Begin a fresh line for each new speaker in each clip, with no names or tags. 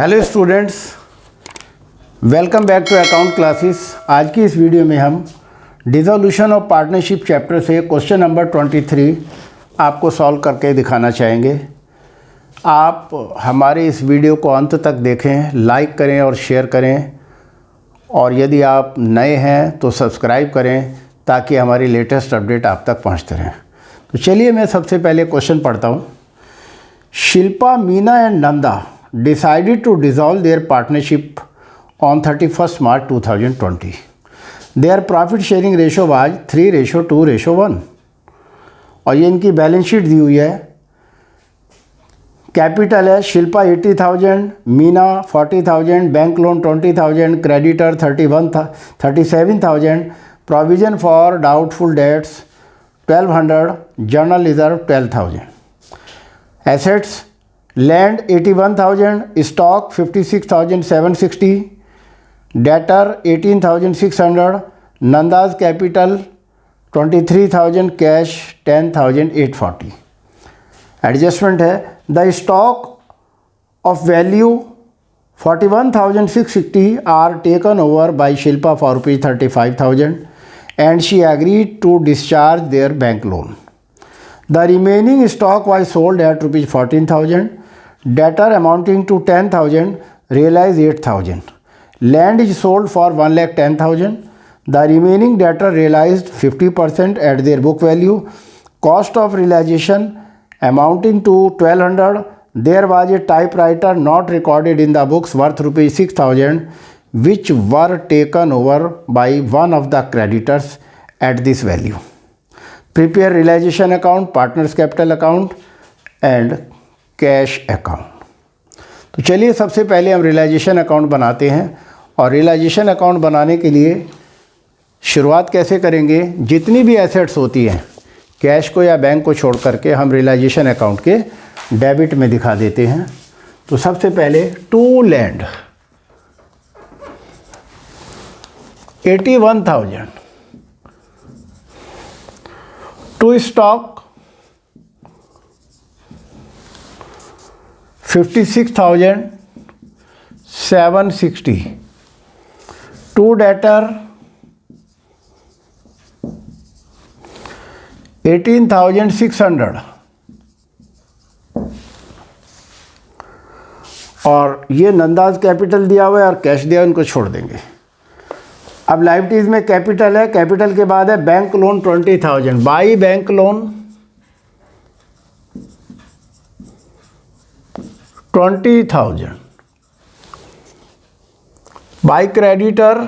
Hello students, welcome back to account classes. आज की इस वीडियो में हम डिसोल्यूशन ऑफ पार्टनरशिप चैप्टर से क्वेश्चन नंबर 23 आपको सॉल्व करके दिखाना चाहेंगे। आप हमारे इस वीडियो को अंत तक देखें, लाइक करें और शेयर करें, और यदि आप नए हैं तो सब्सक्राइब करें ताकि हमारी लेटेस्ट अपडेट आप तक पहुंचते रहें। तो चलिए मैं सबसे पहले क्वेश्चन पढ़ता हूं। Shilpa, Meena and Nanda decided to dissolve their partnership on 31st March 2020. Their profit sharing ratio was 3:2:1 और ये इनकी बैलेंस शीट दी हुई है। कैपिटल है Shilpa 80,000, Meena 40,000, bank loan 20,000, creditor 37,000, provision for doubtful debts 1200, general reserve 12,000। Assets land 81,000, stock 56,760, debtor 18,600, Nanda's capital 23,000, cash 10,840। Adjustment है the stock of value 41,660 are taken over by Shilpa for ₹35,000 and she agreed to discharge their bank loan. The remaining stock was sold at ₹14,000. Debtor amounting to 10,000 realized 8,000. Land is sold for 1,10,000. The remaining debtor realized 50% at their book value. Cost of realization amounting to 1,200. There was a typewriter not recorded in the books worth ₹6,000, which were taken over by one of the creditors at this value. Prepare realisation account, partners capital account and cash account. तो चलिए सबसे पहले हम realisation account बनाते हैं। और realisation account बनाने के लिए शुरुआत कैसे करेंगे, जितनी भी एसेट्स होती हैं कैश को या बैंक को छोड़ करके हम रियलाइजेशन अकाउंट के डेबिट में दिखा देते हैं। तो सबसे पहले to land 81,000, to stock 56,760, to debtor 18,600 और ये नंदाज कैपिटल दिया हुआ है और कैश दिया, उनको छोड़ देंगे। अब लाइबिलिटीज में कैपिटल है, कैपिटल के बाद है bank loan 20,000 by bank loan 20,000 by creditor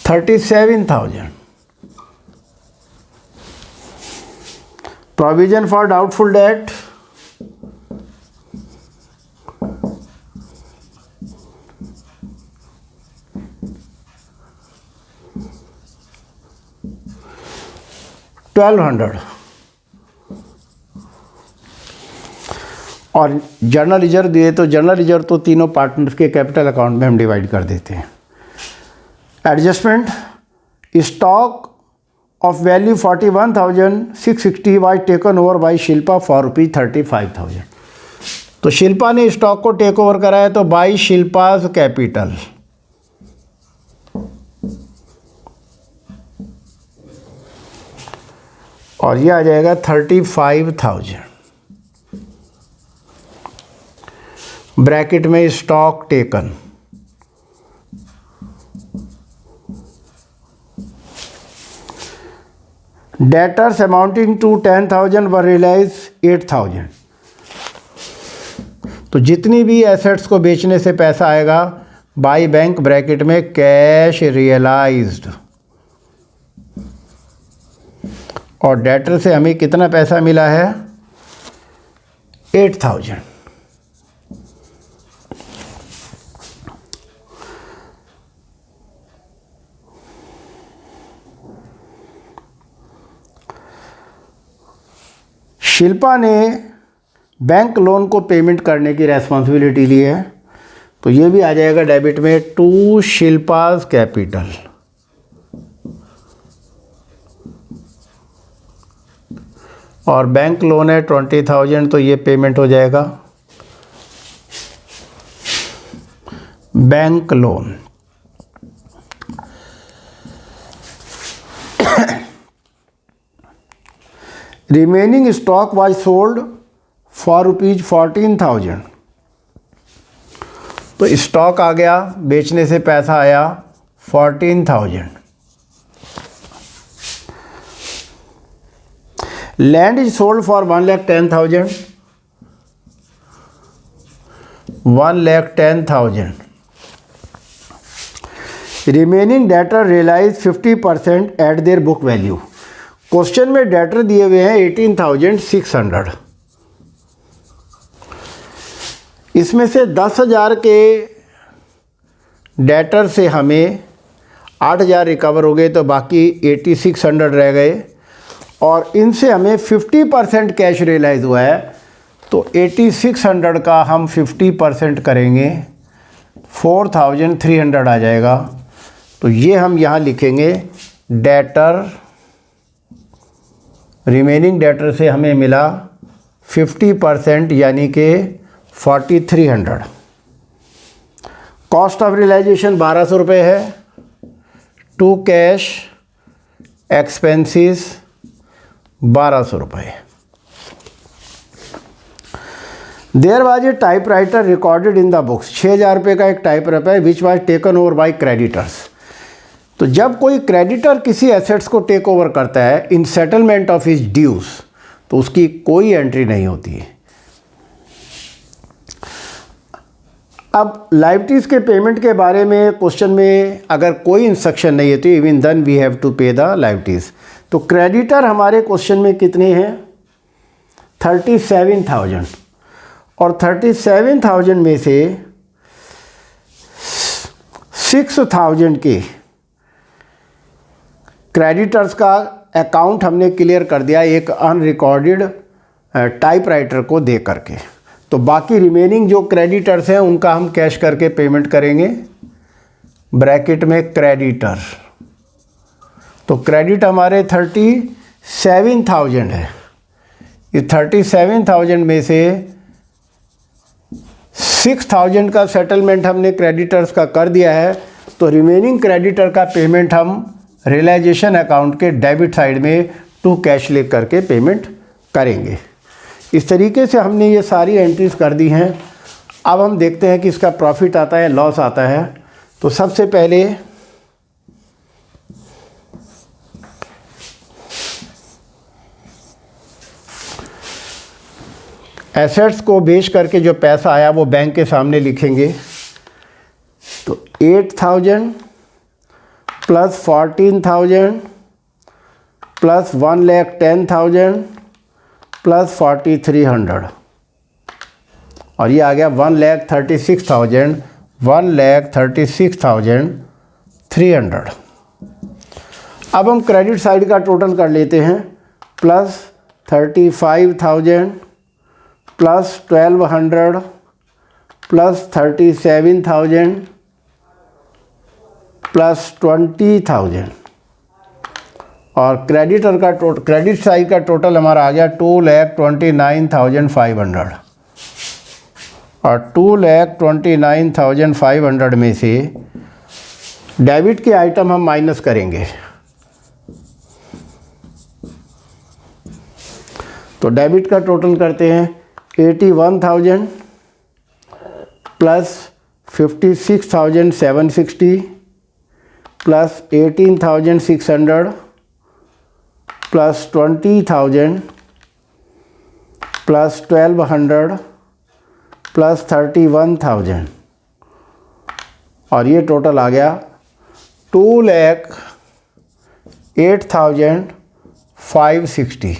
37,000, provision for doubtful debt 1,200 और जर्नल रिजर्व दिए। तो जर्नल रिजर्व तो तीनों पार्टनर्स के कैपिटल अकाउंट में हम डिवाइड कर देते हैं। Adjustment stock of value 41,660 was taken over by Shilpa for ₹35,000। तो शिल्पा ने स्टॉक को टेक ओवर कराया तो बाय शिल्पाज कैपिटल और ये आ जाएगा 35,000 ब्रैकेट में stock taken. Debtors amounting to 10,000 were realise 8,000। तो जितनी भी एसेट्स को बेचने से पैसा आएगा बाई बैंक ब्रैकेट में कैश रियलाइज्ड, और डेटर से हमें कितना पैसा मिला है 8,000। शिल्पा ने बैंक लोन को पेमेंट करने की रेस्पॉन्सिबिलिटी ली है, तो ये भी आ जाएगा डेबिट में टू शिल्पाज कैपिटल और बैंक लोन है 20,000, तो ये पेमेंट हो जाएगा bank loan. Remaining stock was sold for ₹14,000, तो स्टॉक आ गया, बेचने से पैसा आया 14,000। Land is sold for 1,10,000, 1,10,000। Remaining debtor realise 50% at their book value. Question में डेटर दिए हुए हैं 18,600। इसमें से 10,000 के डेटर से हमें 8,000 रिकवर हो गए, तो बाकी 8,600 रह गए, और इनसे हमें 50% कैश रियलाइज़ हुआ है, तो 8,600 का हम 50% करेंगे 4,300 आ जाएगा। तो ये हम यहाँ लिखेंगे डेटर, रिमेनिंग डेटर से हमें मिला 50% यानी कि 4,300। कॉस्ट ऑफ रियलाइजेशन 1,200 रुपये है। टू कैश एक्सपेंसेस 1,200 रुपये। There was a typewriter recorded in the books. 6,000 रुपये का एक टाइपराइटर है which was taken over by creditors. तो जब कोई क्रेडिटर किसी एसेट्स को टेक ओवर करता है इन सेटलमेंट ऑफ हिज ड्यूज, तो उसकी कोई एंट्री नहीं होती है। अब लायबिलिटीज़ के पेमेंट के बारे में क्वेश्चन में अगर कोई इंस्ट्रक्शन नहीं है तो even then we have to pay the liabilities. तो क्रेडिटर हमारे क्वेश्चन में कितने हैं? 37,000, और 37,000 में से 6,000 के क्रेडिटर्स का अकाउंट हमने क्लियर कर दिया एक अनरिकॉर्डेड टाइपराइटर को दे करके। तो बाकी रिमेनिंग जो क्रेडिटर्स हैं उनका हम कैश करके पेमेंट करेंगे, ब्रैकेट में क्रेडिटर। तो क्रेडिट हमारे 37,000 है। इस 37,000 में से 6,000 का सेटलमेंट हमने क्रेडिटर्स का कर दिया है, तो रिमेनिंग क्रेडिटर का पेमेंट हम रियलाइजेशन अकाउंट के डेबिट साइड में टू कैश लिख करके पेमेंट करेंगे। इस तरीके से हमने ये सारी एंट्रीज कर दी हैं। अब हम देखते हैं कि इसका प्रॉफिट आता है, लॉस आता है। तो सबसे पहले एसेट्स को बेच करके जो पैसा आया वो बैंक के सामने लिखेंगे। तो 8,000 प्लस 14,000 प्लस 1,10,000 प्लस 4,300, और ये आ गया 1,36,000, 1,36,300। अब हम क्रेडिट साइड का टोटल कर लेते हैं। प्लस 35,000 प्लस 1,200 प्लस 37,000 प्लस 20,000, और क्रेडिटर का क्रेडिट साइड का टोटल हमारा आ गया 2,29,500, और 2,29,500 में से डेबिट के आइटम हम माइनस करेंगे। तो डेबिट का टोटल करते हैं 81,000 plus 56,760 plus 18,600 plus 20,000 plus 1,200 plus 31,000, और ये टोटल आ गया 2,08,560।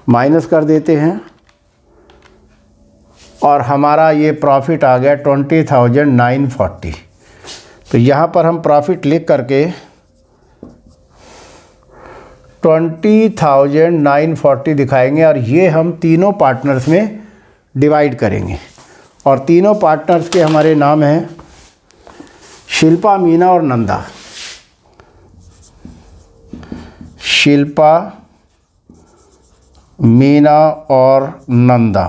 माइनस कर देते हैं, और हमारा ये प्रॉफिट आ गया 20,940। तो यहाँ पर हम प्रॉफिट लिख करके 20,940 दिखाएंगे, और ये हम तीनों पार्टनर्स में डिवाइड करेंगे। और तीनों पार्टनर्स के हमारे नाम हैं शिल्पा, मीना और नंदा। शिल्पा, मीना और नंदा,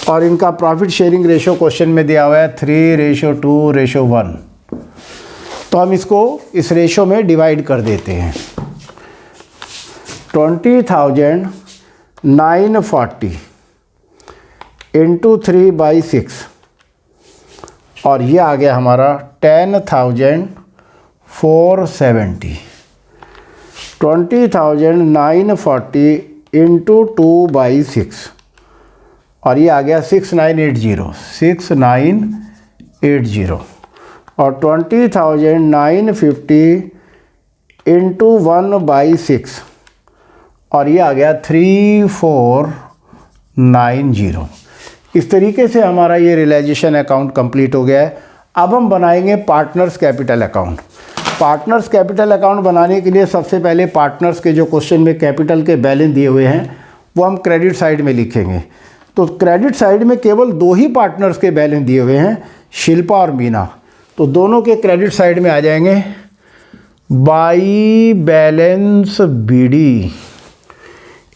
और इनका प्रॉफिट शेयरिंग रेशो क्वेश्चन में दिया हुआ है 3:2:1। तो हम इसको इस रेशो में डिवाइड कर देते हैं। 20,940 इंटू 3/6 और ये आ गया हमारा 10,470। 20,940 इंटू 2/6 और ये आ गया 6980 और 20,950 इंटू 1/6 और ये आ गया 3490। इस तरीके से हमारा ये रियलाइजेशन अकाउंट कंप्लीट हो गया है। अब हम बनाएंगे partners capital account. Partners capital account बनाने के लिए सबसे पहले पार्टनर्स के जो क्वेश्चन में कैपिटल के बैलेंस दिए हुए हैं वो हम क्रेडिट साइड में लिखेंगे। तो क्रेडिट साइड में केवल 2 ही पार्टनर्स के बैलेंस दिए हुए हैं, शिल्पा और मीना। तो दोनों के क्रेडिट साइड में आ जाएंगे बाई बैलेंस बीडी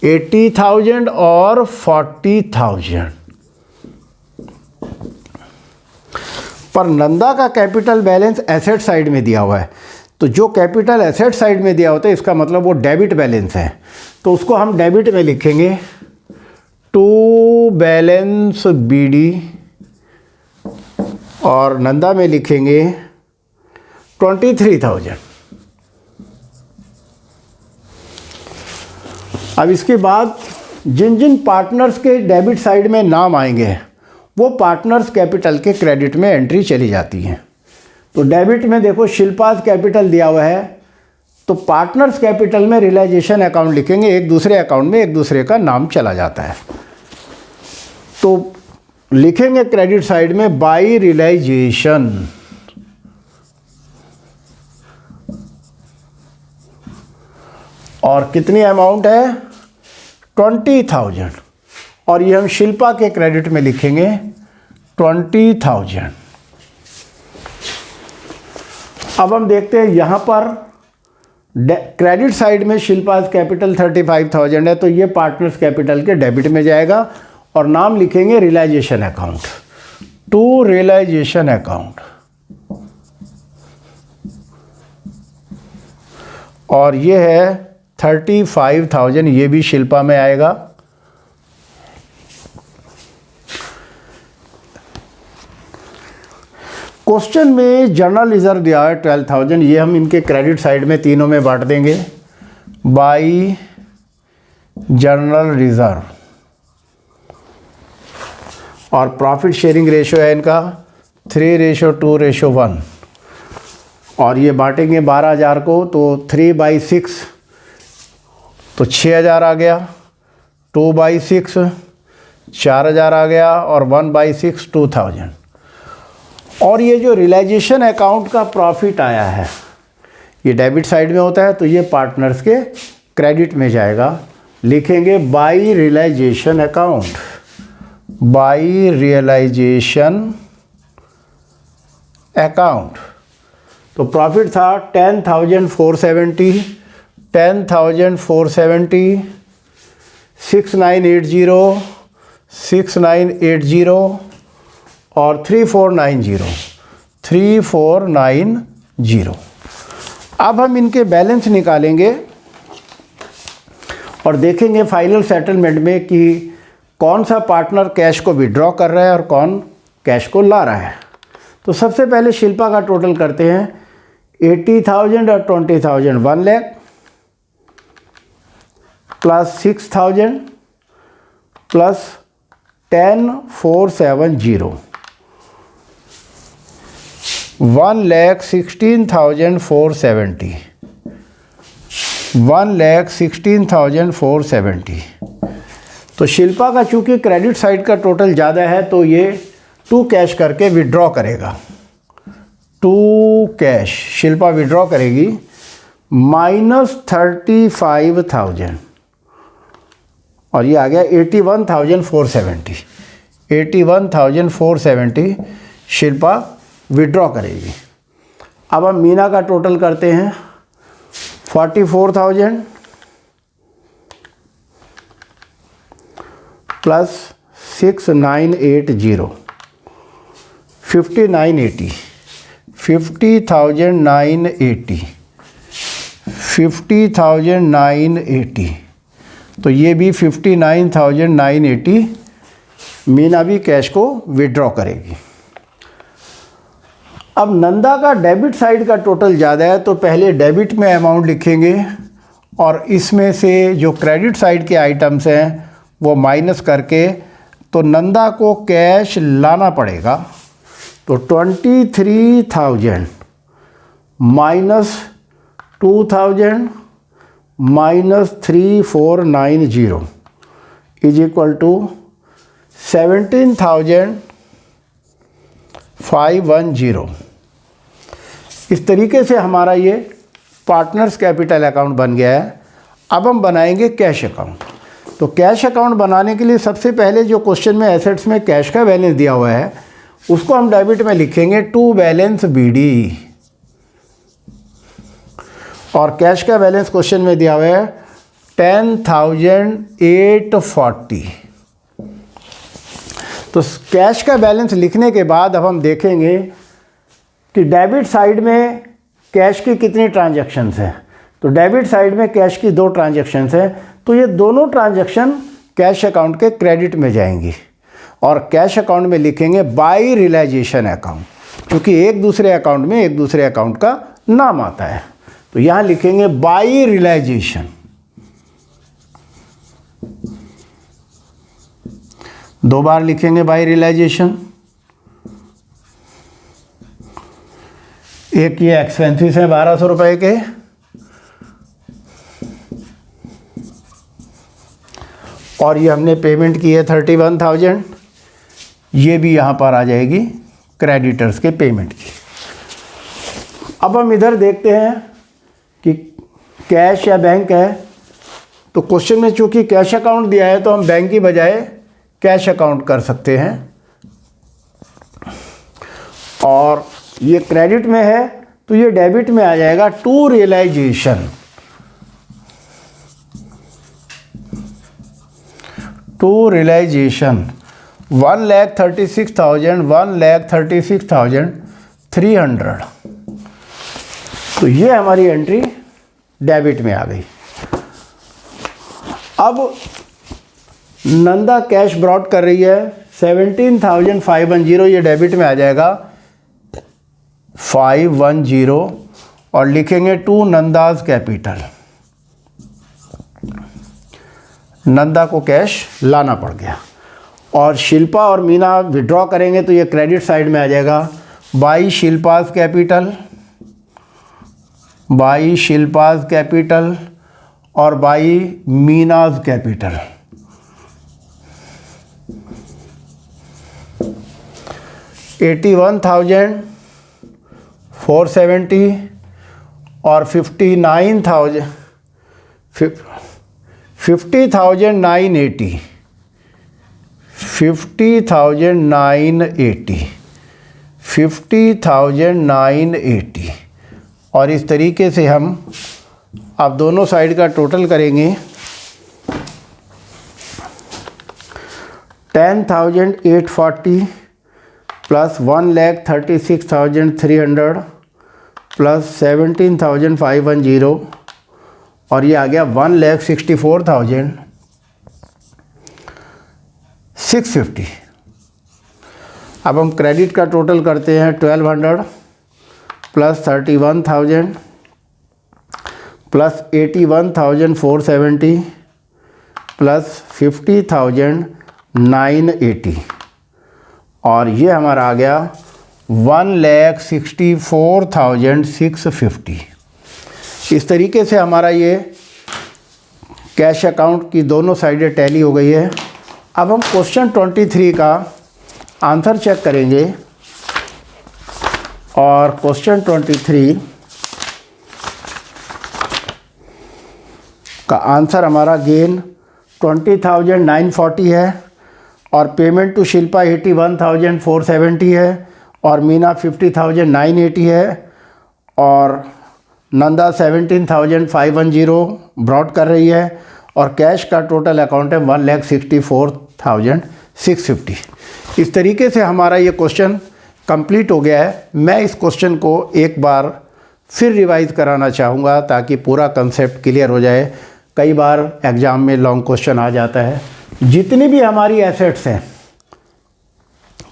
80,000 और 40,000। पर नंदा का कैपिटल बैलेंस एसेट साइड में दिया हुआ है। तो जो कैपिटल एसेट साइड में दिया होता है इसका मतलब वो डेबिट बैलेंस है, तो उसको हम डेबिट में लिखेंगे टू बैलेंस बीडी और नंदा में लिखेंगे 23,000। अब इसके बाद जिन जिन पार्टनर्स के डेबिट साइड में नाम आएंगे वो पार्टनर्स कैपिटल के क्रेडिट में एंट्री चली जाती है। तो डेबिट में देखो शिल्पाज कैपिटल दिया हुआ है, तो पार्टनर्स कैपिटल में रियलाइजेशन अकाउंट लिखेंगे, एक दूसरे अकाउंट में एक दूसरे का नाम चला जाता है। तो लिखेंगे क्रेडिट साइड में बाई रियलाइजेशन और कितनी अमाउंट है 20,000 और ये हम शिल्पा के क्रेडिट में लिखेंगे 20,000। अब हम देखते हैं यहाँ पर क्रेडिट साइड में शिल्पाज कैपिटल 35,000 है, तो ये पार्टनर्स कैपिटल के डेबिट में जाएगा और नाम लिखेंगे realisation account to realisation account. और ये है 35,000, ये भी शिल्पा में आएगा। क्वेश्चन में जनरल रिजर्व दिया है 12,000, ये हम इनके क्रेडिट साइड में तीनों में बांट देंगे बाई जनरल रिजर्व। और प्रॉफिट शेयरिंग रेशो है इनका 3:2:1 और ये बांटेंगे 12,000 को, तो 3/6 तो 6,000 आ गया, 2/6 4,000 आ गया और 1/6 2,000। और ये जो रियलाइजेशन अकाउंट का प्रॉफिट आया है ये डेबिट साइड में होता है, तो ये पार्टनर्स के क्रेडिट में जाएगा। लिखेंगे by realisation account, by realisation account. तो प्रॉफिट था 10,470, 10,470, 6980, 6980 और 3490। अब हम इनके बैलेंस निकालेंगे और देखेंगे फाइनल सेटलमेंट में कि कौन सा पार्टनर कैश को विड्रॉ कर रहा है और कौन कैश को ला रहा है। तो सबसे पहले शिल्पा का टोटल करते हैं 80,000 और 20,000 1 लाख प्लस 6,000 प्लस 10,470 1,16,470 1,16,470। तो शिल्पा का चूंकि क्रेडिट साइड का टोटल ज़्यादा है तो ये 2 कैश करके विड्रॉ करेगा। 2 कैश शिल्पा विड्रॉ करेगी -35,000 और ये आ गया 81,470। 81,470 शिल्पा विड्रॉ करेगी। अब हम मीना का टोटल करते हैं 44,000 प्लस 6,980 5980 50,980 50,980 तो ये भी 59,980 मीना भी कैश को विड्रॉ करेगी। अब नंदा का डेबिट साइड का टोटल ज़्यादा है तो पहले डेबिट में अमाउंट लिखेंगे और इसमें से जो क्रेडिट साइड के आइटम्स हैं वो माइनस करके तो नंदा को कैश लाना पड़ेगा। तो 23,000 minus 2,000 minus 3,490 is equal to 17,510। इस तरीके से हमारा ये पार्टनर्स कैपिटल अकाउंट बन गया है। अब हम बनाएंगे कैश अकाउंट। तो कैश अकाउंट बनाने के लिए सबसे पहले जो क्वेश्चन में एसेट्स में कैश का बैलेंस दिया हुआ है उसको हम डेबिट में लिखेंगे टू बैलेंस बीडी, और कैश का बैलेंस क्वेश्चन में दिया हुआ है 10,840। तो कैश का बैलेंस लिखने के बाद अब हम देखेंगे कि डेबिट साइड में कैश की कितनी ट्रांजैक्शंस हैं। तो डेबिट साइड में कैश की 2 ट्रांजैक्शंस हैं, तो ये दोनों ट्रांजैक्शन कैश अकाउंट के क्रेडिट में जाएंगी और कैश अकाउंट में लिखेंगे बाय रियलाइजेशन अकाउंट, क्योंकि एक दूसरे अकाउंट में एक दूसरे अकाउंट का नाम आता है। तो यहाँ लिखेंगे बाय रियलाइजेशन। दो बार लिखेंगे बाय रियलाइजेशन। एक ये एक्सपेंसेस हैं 1200 रुपये के, और ये हमने पेमेंट की है 31,000, ये भी यहाँ पर आ जाएगी क्रेडिटर्स के पेमेंट की। अब हम इधर देखते हैं कि कैश या बैंक है। तो क्वेश्चन में चूंकि कैश अकाउंट दिया है तो हम बैंक की बजाय कैश अकाउंट कर सकते हैं, और ये क्रेडिट में है तो ये डेबिट में आ जाएगा टू रियलाइजेशन। To realisation 1,36,300। तो ये हमारी एंट्री डेबिट में आ गई। अब नंदा कैश ब्रॉड कर रही है 17,510, ये डेबिट में आ जाएगा 510, और लिखेंगे टू नंदाज कैपिटल। नंदा को कैश लाना पड़ गया, और शिल्पा और मीना विड्रॉ करेंगे तो ये क्रेडिट साइड में आ जाएगा by Shilpa's capital, by Shilpa's capital और बाई मीनाज कैपिटल। $81,470 और 50,980 50,980 50,980 और इस तरीके से हम अब दोनों साइड का टोटल करेंगे। 10,840 प्लस 1,36,300 प्लस 17,510, और ये आ गया 1,64,650। अब हम क्रेडिट का टोटल करते हैं 1,200 प्लस 31,000 प्लस 81,470 प्लस 50,980, और ये हमारा आ गया 1,64,650। इस तरीके से हमारा ये कैश अकाउंट की दोनों साइडें टैली हो गई है। अब हम क्वेश्चन 23 का आंसर चेक करेंगे, और क्वेश्चन 23 का आंसर हमारा गेन 20,940 है, और पेमेंट टू शिल्पा 81,470 है, और मीना 50,980 है, और नंदा 17,510 ब्रॉड कर रही है और कैश का टोटल अकाउंट है 1,64,650। इस तरीके से हमारा ये क्वेश्चन कंप्लीट हो गया है। मैं इस क्वेश्चन को एक बार फिर रिवाइज कराना चाहूँगा ताकि पूरा कंसेप्ट क्लियर हो जाए। कई बार एग्ज़ाम में लॉन्ग क्वेश्चन आ जाता है। जितनी भी हमारी एसेट्स हैं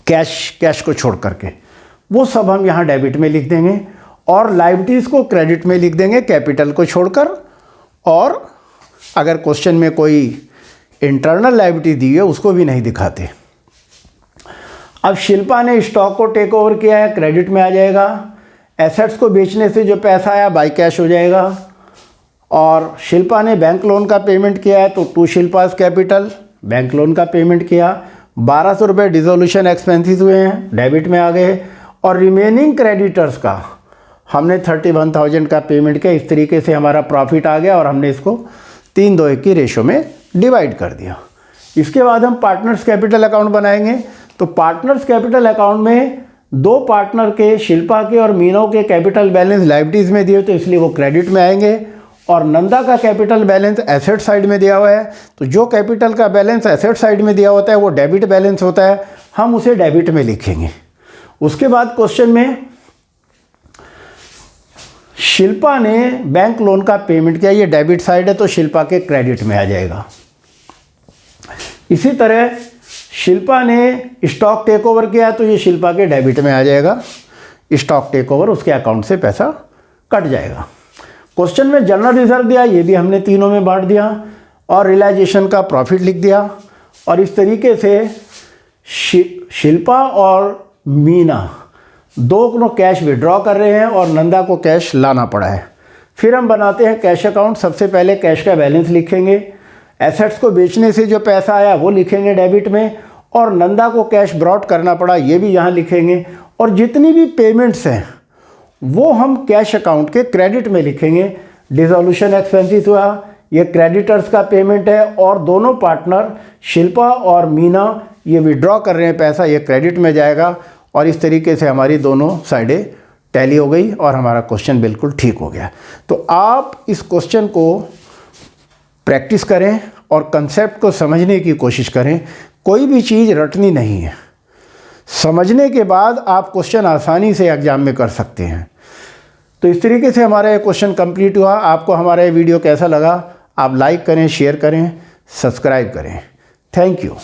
कैश को छोड़ करके, वो सब हम यहाँ डेबिट में लिख देंगे और लायबिलिटीज़ को क्रेडिट में लिख देंगे कैपिटल को छोड़कर। और अगर क्वेश्चन में कोई इंटरनल लायबिलिटी दी है उसको भी नहीं दिखाते। अब शिल्पा ने स्टॉक को टेक ओवर किया है, क्रेडिट में आ जाएगा। एसेट्स को बेचने से जो पैसा आया बाई कैश हो जाएगा। और शिल्पा ने बैंक लोन का पेमेंट किया है तो to Shilpa's capital, bank loan का पेमेंट किया। 1200 रुपये डिसोल्यूशन एक्सपेंसेस हुए हैं, डेबिट में आ गए। और रिमेनिंग क्रेडिटर्स का हमने 31,000 का पेमेंट किया। इस तरीके से हमारा प्रॉफिट आ गया और हमने इसको 3:1 की रेशो में डिवाइड कर दिया। इसके बाद हम पार्टनर्स कैपिटल अकाउंट बनाएंगे। तो पार्टनर्स कैपिटल अकाउंट में दो पार्टनर के, शिल्पा के और मीनो के कैपिटल बैलेंस लायबिलिटीज़ में दिए तो इसलिए वो क्रेडिट में आएंगे। और नंदा का कैपिटल बैलेंस एसेट साइड में दिया हुआ है तो जो कैपिटल का बैलेंस एसेट साइड में दिया होता है वो डेबिट बैलेंस होता है, हम उसे डेबिट में लिखेंगे। उसके बाद क्वेश्चन में शिल्पा ने बैंक लोन का पेमेंट किया, ये डेबिट साइड है तो शिल्पा के क्रेडिट में आ जाएगा। इसी तरह शिल्पा ने स्टॉक टेक ओवर किया तो ये शिल्पा के डेबिट में आ जाएगा। स्टॉक टेक ओवर, उसके अकाउंट से पैसा कट जाएगा। क्वेश्चन में जनरल रिजर्व दिया, ये भी हमने तीनों में बांट दिया और रियलाइजेशन का प्रॉफिट लिख दिया। और इस तरीके से शिल्पा और मीना दो कैश विड्रॉ कर रहे हैं और नंदा को कैश लाना पड़ा है। फिर हम बनाते हैं कैश अकाउंट। सबसे पहले कैश का बैलेंस लिखेंगे, एसेट्स को बेचने से जो पैसा आया वो लिखेंगे डेबिट में, और नंदा को कैश ब्रॉड करना पड़ा ये भी यहाँ लिखेंगे। और जितनी भी पेमेंट्स हैं वो हम कैश अकाउंट के क्रेडिट में लिखेंगे। डिसोल्यूशन एक्सपेंसेस हुआ, ये क्रेडिटर्स का पेमेंट है और दोनों पार्टनर शिल्पा और मीना ये विड्रॉ कर रहे हैं पैसा, ये क्रेडिट में जाएगा। और इस तरीके से हमारी दोनों साइडें टैली हो गई और हमारा क्वेश्चन बिल्कुल ठीक हो गया। तो आप इस क्वेश्चन को प्रैक्टिस करें और कंसेप्ट को समझने की कोशिश करें। कोई भी चीज़ रटनी नहीं है, समझने के बाद आप क्वेश्चन आसानी से एग्जाम में कर सकते हैं। तो इस तरीके से हमारा ये क्वेश्चन कंप्लीट हुआ। आपको हमारा ये वीडियो कैसा लगा आप लाइक करें, शेयर करें, सब्सक्राइब करें। Thank you.